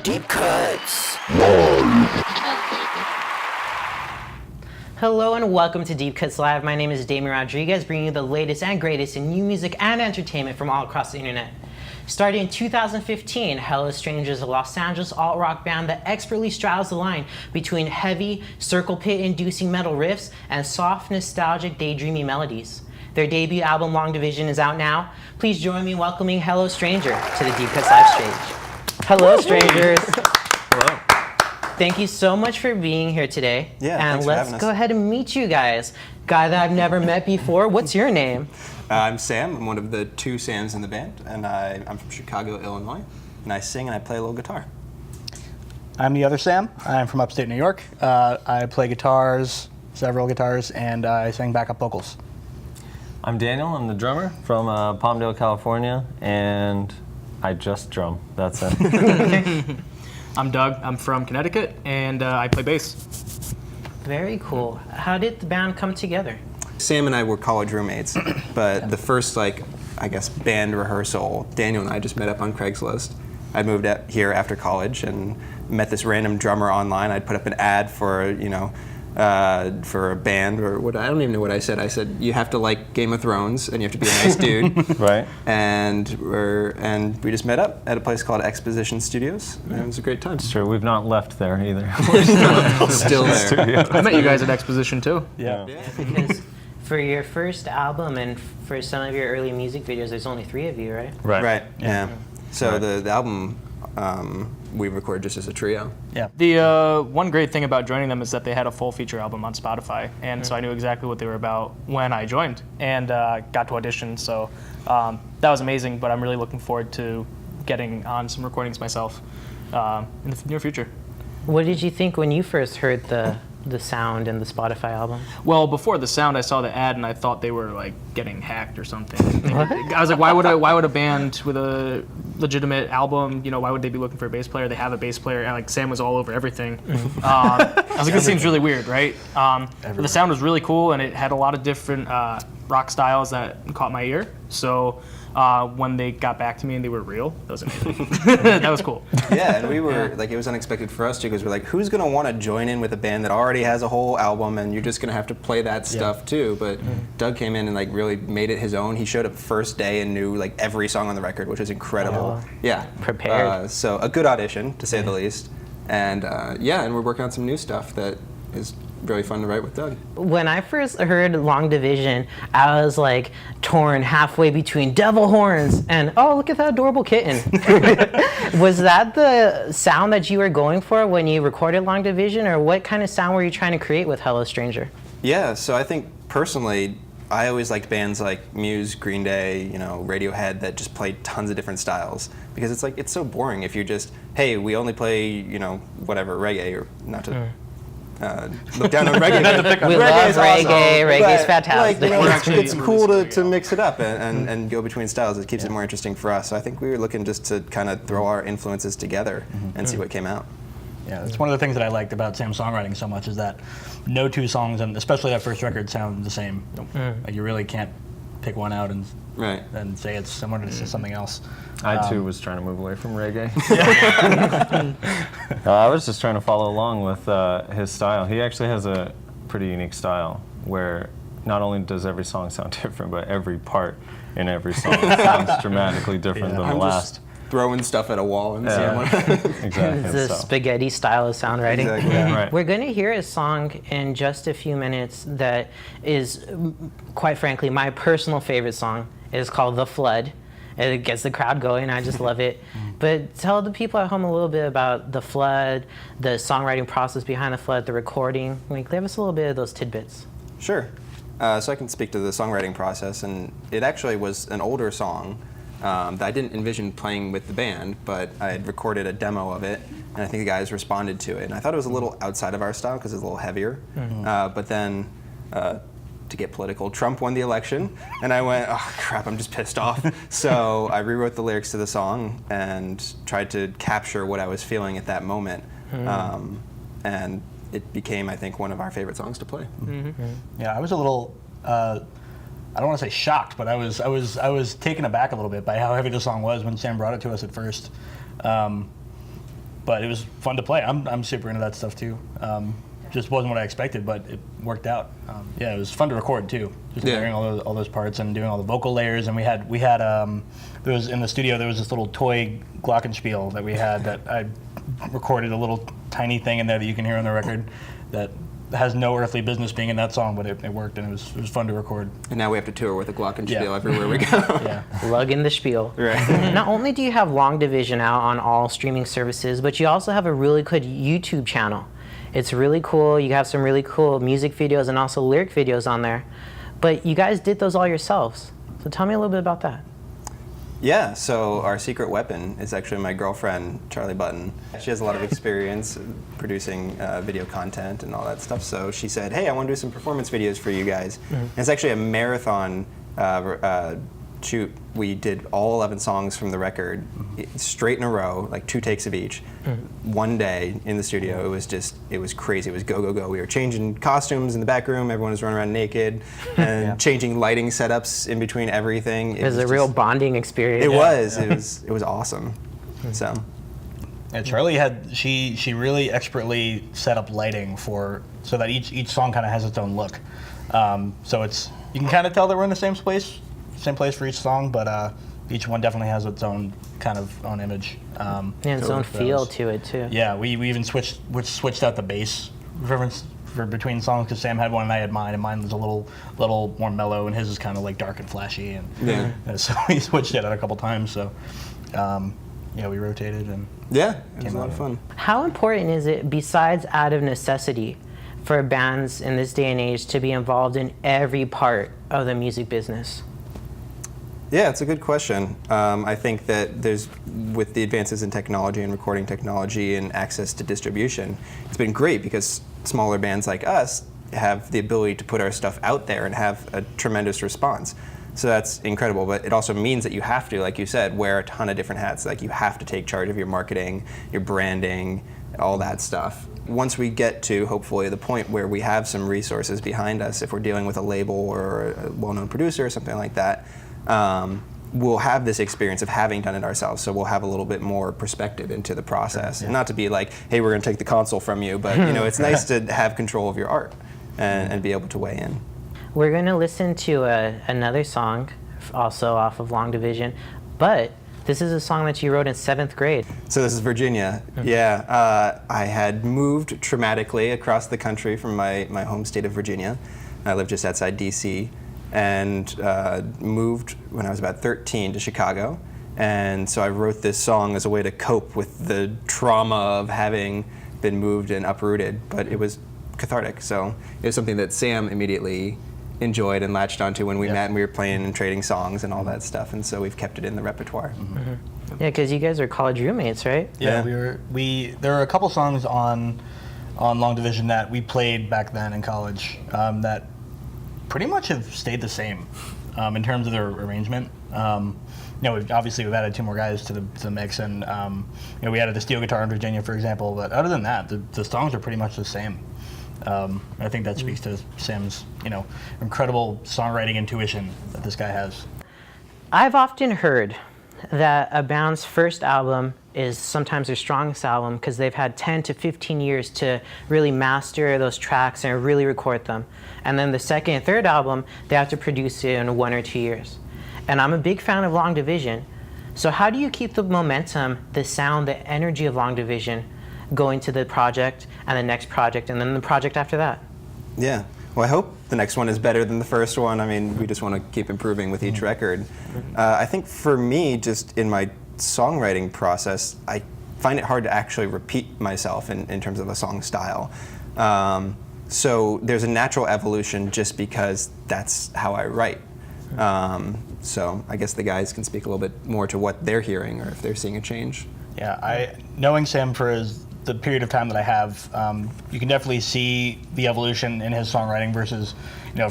Deep Cuts. Hello and welcome to Deep Cuts Live. My name is Damian Rodriguez, bringing you the latest and greatest in new music and entertainment from all across the internet. Starting in 2015, Hello Stranger is a Los Angeles alt-rock band that expertly straddles the line between heavy, circle pit-inducing metal riffs and soft, nostalgic, daydreamy melodies. Their debut album, Long Division, is out now. Please join me in welcoming Hello Stranger to the Deep Cuts Live stage. Hello, strangers. Hello. Thank you so much for being here today. Yeah, and thanks for having let's us. go ahead and meet you guys. Guy that I've never met before. What's your name? I'm Sam. I'm one of the two Sams in the band, and I'm from Chicago, Illinois, and I sing and I play a little guitar. I'm the other Sam. I'm from upstate New York. I play guitars, several guitars, and I sing backup vocals. I'm Daniel. I'm the drummer from Palmdale, California, and I just drum. That's it. I'm Doug. I'm from Connecticut, and I play bass. Very cool. How did the band come together? Sam and I were college roommates, but the first, band rehearsal, Daniel and I just met up on Craigslist. I moved out here after college and met this random drummer online. I'd put up an ad for, for a band or what, I don't even know what I said. I said, you have to like Game of Thrones and you have to be a nice dude. Right. And we just met up at a place called Exposition Studios, and it was a great time. It's true. We've not left there either. Still there. I met you guys at Exposition too. Yeah. Because for your first album and for some of your early music videos, there's only 3 of you, right? Right. Yeah. So the album we recorded just as a trio. Yeah. The one great thing about joining them is that they had a full feature album on Spotify, and so I knew exactly what they were about when I joined and got to audition. So that was amazing, but I'm really looking forward to getting on some recordings myself in the near future. What did you think when you first heard the sound and the Spotify album? Well, before the sound, I saw the ad and I thought they were like getting hacked or something. I was like, why would a band with a legitimate album, why would they be looking for a bass player? They have a bass player, and like Sam was all over everything. I was like, this seems really weird, right? But the sound was really cool, and it had a lot of different rock styles that caught my ear. So when they got back to me and they were real, that was amazing. That was cool. Yeah, and we were it was unexpected for us too, because we're like, who's gonna want to join in with a band that already has a whole album, and you're just gonna have to play that stuff too. But Doug came in and really made it his own. He showed up first day and knew every song on the record, which was incredible. Yeah, Prepared. So a good audition, to say the least. And and we're working on some new stuff that is really fun to write with Doug. When I first heard Long Division, I was torn halfway between devil horns and, oh, look at that adorable kitten. Was that the sound that you were going for when you recorded Long Division, or what kind of sound were you trying to create with Hello Stranger? Yeah, so I think personally, I always liked bands like Muse, Green Day, Radiohead that just played tons of different styles, because it's so boring if you just, hey, we only play, whatever, reggae, or not to look down on reggae. We love reggae. Reggae's fantastic. It's cool to mix it up and go between styles. It keeps it more interesting for us. So I think we were looking just to kind of throw our influences together and see what came out. Yeah, that's one of the things that I liked about Sam's songwriting so much, is that no two songs, and especially that first record, sound the same. You really can't pick one out and say it's similar to something else. I too was trying to move away from reggae. I was just trying to follow along with his style. He actually has a pretty unique style where not only does every song sound different, but every part in every song sounds dramatically different than the last. Throwing stuff at a wall and Exactly. It's a spaghetti style of songwriting. Exactly. Yeah. Right. We're going to hear a song in just a few minutes that is, quite frankly, my personal favorite song. It is called The Flood. It gets the crowd going. I just love it. But tell the people at home a little bit about The Flood, the songwriting process behind The Flood, the recording. Give us a little bit of those tidbits. Sure. So I can speak to the songwriting process, and it actually was an older song that I didn't envision playing with the band, but I had recorded a demo of it, and I think the guys responded to it. And I thought it was a little outside of our style because it's a little heavier. But then, to get political, Trump won the election, and I went, oh crap, I'm just pissed off. So I rewrote the lyrics to the song and tried to capture what I was feeling at that moment. And it became, I think, one of our favorite songs to play. Yeah, I was a little, I don't want to say shocked, but I was taken aback a little bit by how heavy the song was when Sam brought it to us at first. but it was fun to play. I'm super into that stuff too. Just wasn't what I expected, but it worked out. Yeah, it was fun to record too. Just layering all those parts and doing all the vocal layers. And we had there was in the studio there was this little toy glockenspiel that we had that I recorded a little tiny thing in there that you can hear on the record that has no earthly business being in that song, but it worked, and it was fun to record. And now we have to tour with a glockenspiel everywhere we go. Yeah. Lug in the spiel. Right. Not only do you have Long Division out on all streaming services, but you also have a really good YouTube channel. It's really cool. You have some really cool music videos and also lyric videos on there. But you guys did those all yourselves. So tell me a little bit about that. Yeah, so our secret weapon is actually my girlfriend, Charlie Button. She has a lot of experience producing video content and all that stuff, so she said, hey, I want to do some performance videos for you guys. And it's actually a marathon shoot. We did all 11 songs from the record straight in a row, like 2 takes of each. One day in the studio, it was crazy. It was go, go, go. We were changing costumes in the back room. Everyone was running around naked and changing lighting setups in between everything. It was a real bonding experience. It was. It was awesome. So. Yeah, Charlie she really expertly set up lighting so that each song kind of has its own look. So you can kind of tell that we're in the same place for each song, but each one definitely has its own kind of own image. And its own feel to it too. Yeah, we even switched out the bass for between songs because Sam had one and I had mine, and mine was a little more mellow, and his is kind of like dark and flashy, and so we switched it out a couple times. So we rotated and it was a lot of fun. How important is it, besides out of necessity, for bands in this day and age to be involved in every part of the music business? Yeah, it's a good question. I think that with the advances in technology and recording technology and access to distribution, it's been great because smaller bands like us have the ability to put our stuff out there and have a tremendous response. So that's incredible, but it also means that you have to, like you said, wear a ton of different hats. Like you have to take charge of your marketing, your branding, all that stuff. Once we get to, hopefully, the point where we have some resources behind us, if we're dealing with a label or a well-known producer or something like that, we'll have this experience of having done it ourselves, so we'll have a little bit more perspective into the process. And not to be like, hey, we're going to take the console from you, but it's nice to have control of your art and be able to weigh in. We're going to listen to another song, also off of Long Division, but this is a song that you wrote in 7th grade. So this is Virginia. Yeah, I had moved traumatically across the country from my home state of Virginia. I live just outside D.C., and moved when I was about 13 to Chicago. And so I wrote this song as a way to cope with the trauma of having been moved and uprooted, but it was cathartic. So it was something that Sam immediately enjoyed and latched onto when we met and we were playing and trading songs and all that stuff, and so we've kept it in the repertoire. Yeah, because you guys are college roommates, right? Yeah, there were a couple songs on Long Division that we played back then in college that pretty much have stayed the same in terms of their arrangement. We've added 2 more guys to the mix, and we added the steel guitar in Virginia, for example. But other than that, the songs are pretty much the same. I think that speaks to Sam's incredible songwriting intuition that this guy has. I've often heard that a band's first album is sometimes their strongest album because they've had 10 to 15 years to really master those tracks and really record them. And then the second and third album, they have to produce it in 1 or 2 years. And I'm a big fan of Long Division. So how do you keep the momentum, the sound, the energy of Long Division going to the project and the next project and then the project after that? Yeah. Well, I hope the next one is better than the first one. I mean, we just want to keep improving with each record. I think for me, just in my songwriting process, I find it hard to actually repeat myself in terms of a song style. So there's a natural evolution just because that's how I write. So I guess the guys can speak a little bit more to what they're hearing or if they're seeing a change. Yeah, knowing Sam for the period of time that I have, you can definitely see the evolution in his songwriting versus,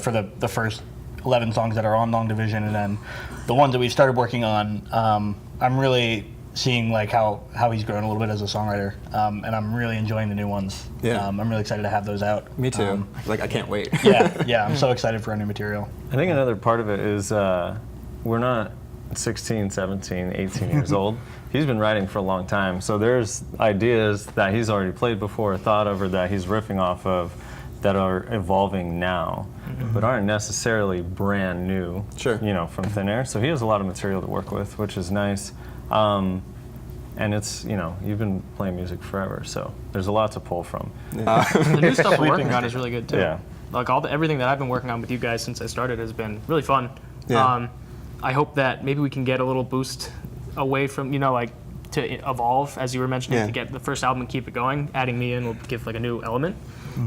for the first 11 songs that are on Long Division, and then the ones that we've started working on. I'm really seeing like how he's grown a little bit as a songwriter, and I'm really enjoying the new ones. Yeah. I'm really excited to have those out. Me too. I can't wait. Yeah, I'm so excited for our new material. I think another part of it is we're not 16, 17, 18 years old. he's been writing for a long time. So there's ideas that he's already played before, thought over, that he's riffing off of, that are evolving now, but aren't necessarily brand new, Sure. you know, from thin air. So he has a lot of material to work with, which is nice. And it's, you know, you've been playing music forever, so there's a lot to pull from. The new stuff we're working on is really good too. Yeah. Like everything that I've been working on with you guys since I started has been really fun. Yeah. I hope that maybe we can get a little boost away from, you know, like to evolve, as you were mentioning, Yeah. to get the first album and keep it going. Adding me in will give like a new element.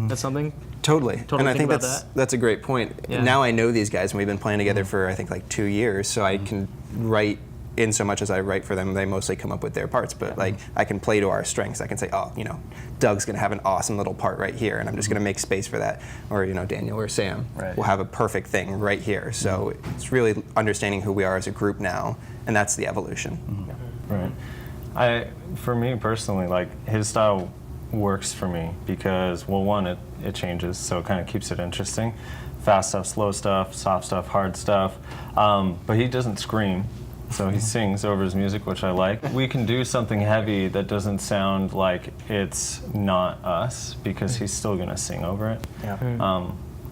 That's something. Totally. And I think about that's a great point. Yeah. Now I know these guys, and we've been playing together for, I think, like 2 years, so I can write in so much as I write for them. They mostly come up with their parts, but like I can play to our strengths. I can say, oh, you know, Doug's gonna have an awesome little part right here, and I'm just gonna make space for that. Or, you know, Daniel or Sam will have a perfect thing right here. So it's really understanding who we are as a group now, and that's the evolution. Right. For me personally, like, his style works for me because, well, one, it changes, so it kind of keeps it interesting. Fast stuff, slow stuff, soft stuff, hard stuff. But he doesn't scream, so he sings over his music, which I like. We can do something heavy that doesn't sound like it's not us, because he's still gonna sing over it.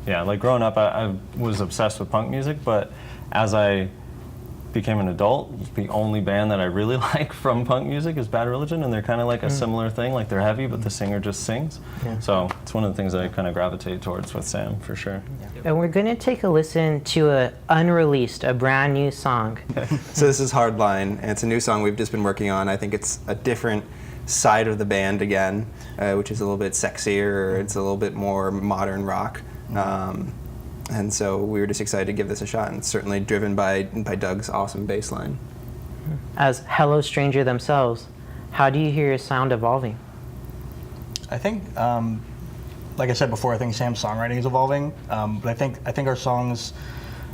Yeah, like growing up, I was obsessed with punk music, but as I became an adult, the only band that I really like from punk music is Bad Religion, and they're kind of like a similar thing. Like, they're heavy, but the singer just sings. So it's one of the things that I kind of gravitate towards with Sam, for sure. And we're gonna take a listen to a brand new song. So this is Hardline, and it's a new song we've just been working on. I think it's a different side of the band again, which is a little bit sexier, it's a little bit more modern rock. And so we were just excited to give this a shot, and it's certainly driven by Doug's awesome bass line. As Hello Stranger themselves, how do you hear your sound evolving? I think, like I said before, I think Sam's songwriting is evolving. But I think our songs,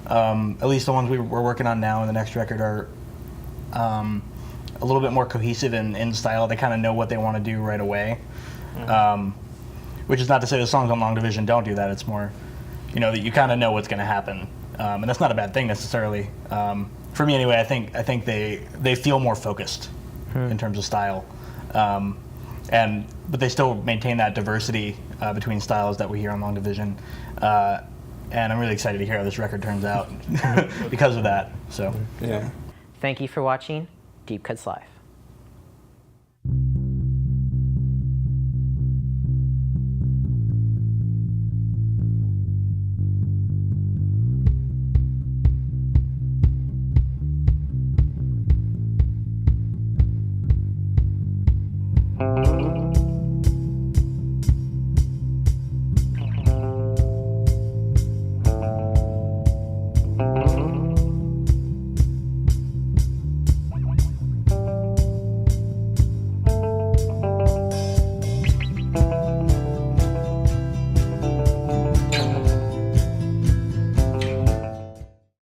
at least the ones we're working on now in the next record, are a little bit more cohesive in style. They kind of know what they want to do right away. Which is not to say the songs on Long Division don't do that. It's more, you know, that you kind of know what's going to happen, and that's not a bad thing necessarily. For me, anyway, I think they feel more focused in terms of style, but they still maintain that diversity between styles that we hear on Long Division, and I'm really excited to hear how this record turns out because of that. So, Yeah. Thank you for watching Deep Cuts Live.